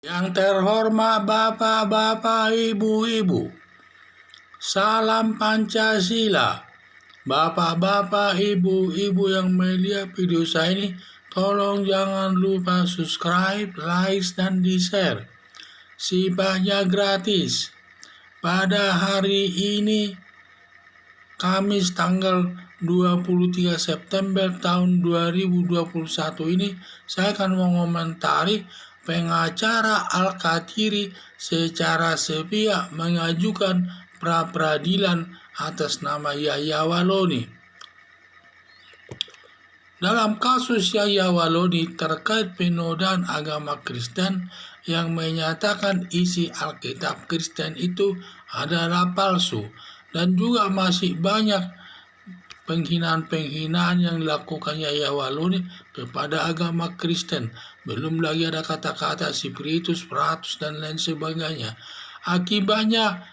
Yang terhormat Bapak-bapak, Ibu-ibu, salam Pancasila. Bapak-bapak, Ibu-ibu yang melihat video saya ini, tolong jangan lupa subscribe, like, dan di-share. Sifatnya gratis. Pada hari ini, Kamis tanggal 23 September tahun 2021 ini, saya akan mengomentari pengacara Al-Kathiri secara sepihak mengajukan pra-peradilan atas nama Yahya Walloni. Dalam kasus Yahya Walloni terkait penodaan agama Kristen yang menyatakan isi Alkitab Kristen itu adalah palsu, dan juga masih banyak penghinaan-penghinaan yang dilakukan Yahya Walloni kepada agama Kristen. Belum lagi ada kata-kata spiritus, peratus, dan lain sebagainya. Akibatnya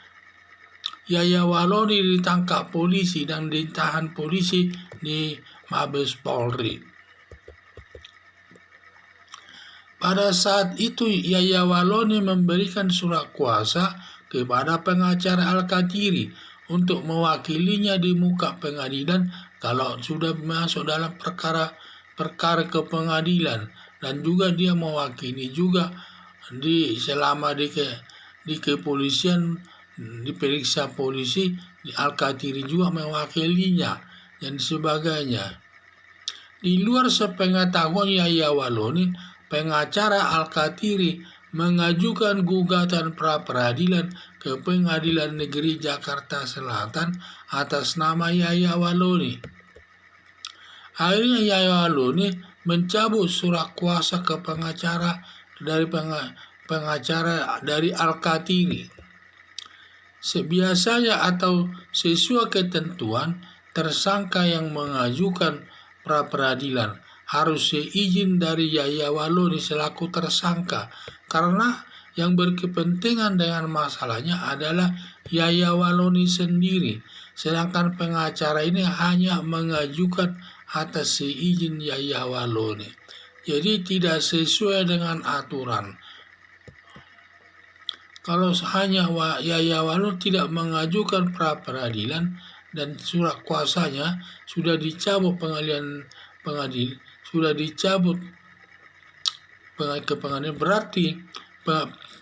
Yahya Walloni ditangkap polisi dan ditahan polisi di Mabes Polri. Pada saat itu Yahya Walloni memberikan surat kuasa kepada pengacara Al-Kathiri untuk mewakilinya di muka pengadilan kalau sudah masuk dalam perkara ke pengadilan, dan juga dia mewakili juga selama di kepolisian, diperiksa polisi, Al-Kathiri juga mewakilinya dan sebagainya. Di luar sepengetahuan Yahya Walloni, pengacara Al-Kathiri mengajukan gugatan pra-peradilan ke Pengadilan Negeri Jakarta Selatan atas nama Yahya Walloni. Akhirnya Yahya Walloni mencabut surat kuasa ke pengacara dari Al-Kathiri. Sebiasanya atau sesuai ketentuan, tersangka yang mengajukan pra-peradilan harus seizin dari Yahya Walloni selaku tersangka, karena yang berkepentingan dengan masalahnya adalah Yahya Walloni sendiri, sedangkan pengacara ini hanya mengajukan atas seizin Yahya Walloni. Jadi tidak sesuai dengan aturan. Kalau hanya Yahya Walloni tidak mengajukan pra-peradilan dan surat kuasanya sudah dicabut sudah dicabut ke pengadilan, berarti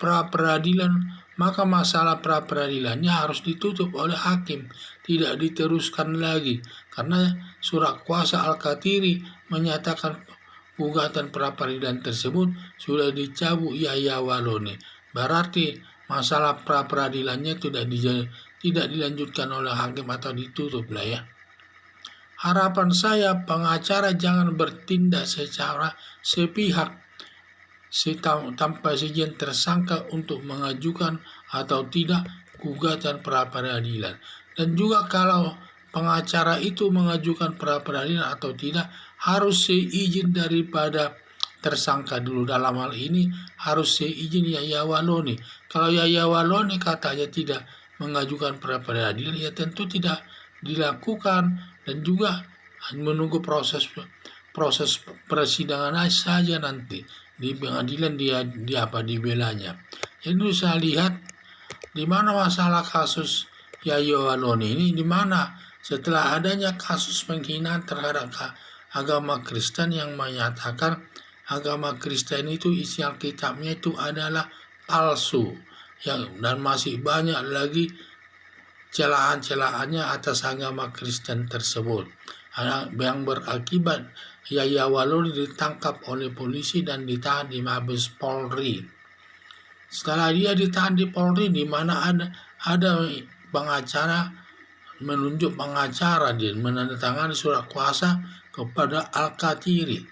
pra-peradilan, maka masalah pra-peradilannya harus ditutup oleh hakim, tidak diteruskan lagi, karena surat kuasa Al-Kathiri menyatakan gugatan pra-peradilan tersebut sudah dicabut Yahya Walloni. Berarti masalah pra-peradilannya tidak dilanjutkan oleh hakim atau ditutup lah ya. Harapan saya pengacara jangan bertindak secara sepihak tanpa izin tersangka untuk mengajukan atau tidak gugatan pra-peradilan. Dan juga kalau pengacara itu mengajukan pra-peradilan atau tidak, harus seizin daripada tersangka dulu. Dalam hal ini harus seizin Yahya Walloni. Kalau Yahya Walloni katanya tidak mengajukan pra-peradilan, ya tentu tidak dilakukan, dan juga menunggu proses persidangan saja nanti di pengadilan dibelanya. Jadi saya lihat di mana masalah kasus Yahya Walloni ini, di mana setelah adanya kasus penghinaan terhadap agama Kristen yang menyatakan agama Kristen itu isi Alkitabnya itu adalah palsu, dan masih banyak lagi celaan-celaannya atas agama Kristen tersebut, yang berakibat Yahya Walloni ditangkap oleh polisi dan ditahan di Mabes Polri. Setelah dia ditahan di Polri, di mana ada pengacara, menunjuk pengacara dan menandatangani surat kuasa kepada Al-Kathiri.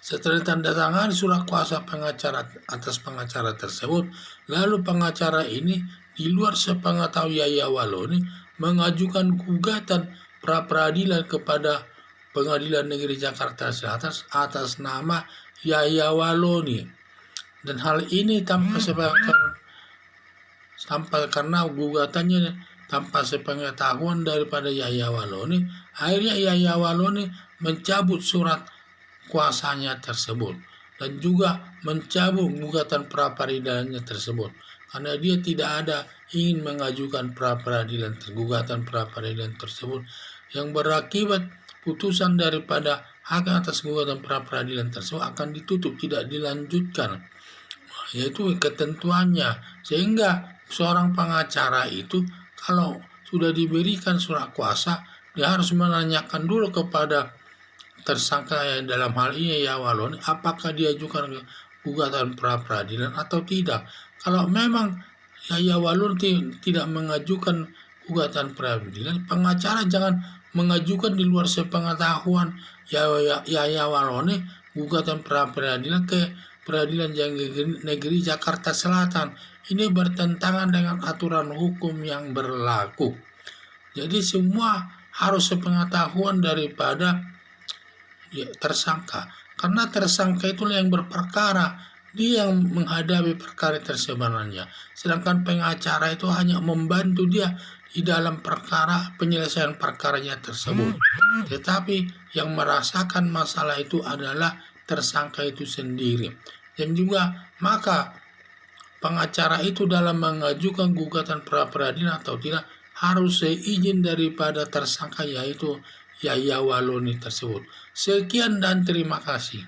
Setelah ditandatangani surat kuasa pengacara atas pengacara tersebut, lalu pengacara ini di luar sepengetahuan Yahya Walloni mengajukan gugatan pra-peradilan kepada Pengadilan Negeri Jakarta Selatan atas nama Yahya Walloni. Dan hal ini karena gugatannya tanpa sepengetahuan daripada Yahya Walloni, akhirnya Yahya Walloni mencabut surat kuasanya tersebut. dan juga mencabut gugatan pra-peradilannya tersebut. Karena dia tidak ada ingin mengajukan gugatan pra-peradilan tersebut yang berakibat putusan daripada hakim atas gugatan pra-peradilan tersebut akan ditutup, tidak dilanjutkan, yaitu ketentuannya. Sehingga seorang pengacara itu kalau sudah diberikan surat kuasa, dia harus menanyakan dulu kepada tersangka yang dalam hal ini Yaya Waloni apakah diajukan gugatan pra-peradilan atau tidak. Kalau memang Yaya Waloni tidak mengajukan gugatan pra-peradilan, pengacara jangan mengajukan di luar sepengetahuan Yaya Waloni gugatan pra-peradilan ke Peradilan Negeri Jakarta Selatan. Ini bertentangan dengan aturan hukum yang berlaku. Jadi semua harus sepengetahuan daripada tersangka. Karena tersangka itulah yang berperkara, dia yang menghadapi perkara tersebenarnya. Sedangkan pengacara itu hanya membantu dia di dalam penyelesaian perkaranya tersebut. Tetapi yang merasakan masalah itu adalah tersangka itu sendiri. Dan juga maka pengacara itu dalam mengajukan gugatan pra-peradilan atau tidak harus seizin daripada tersangka, yaitu Yaya Waloni tersebut. Sekian dan terima kasih.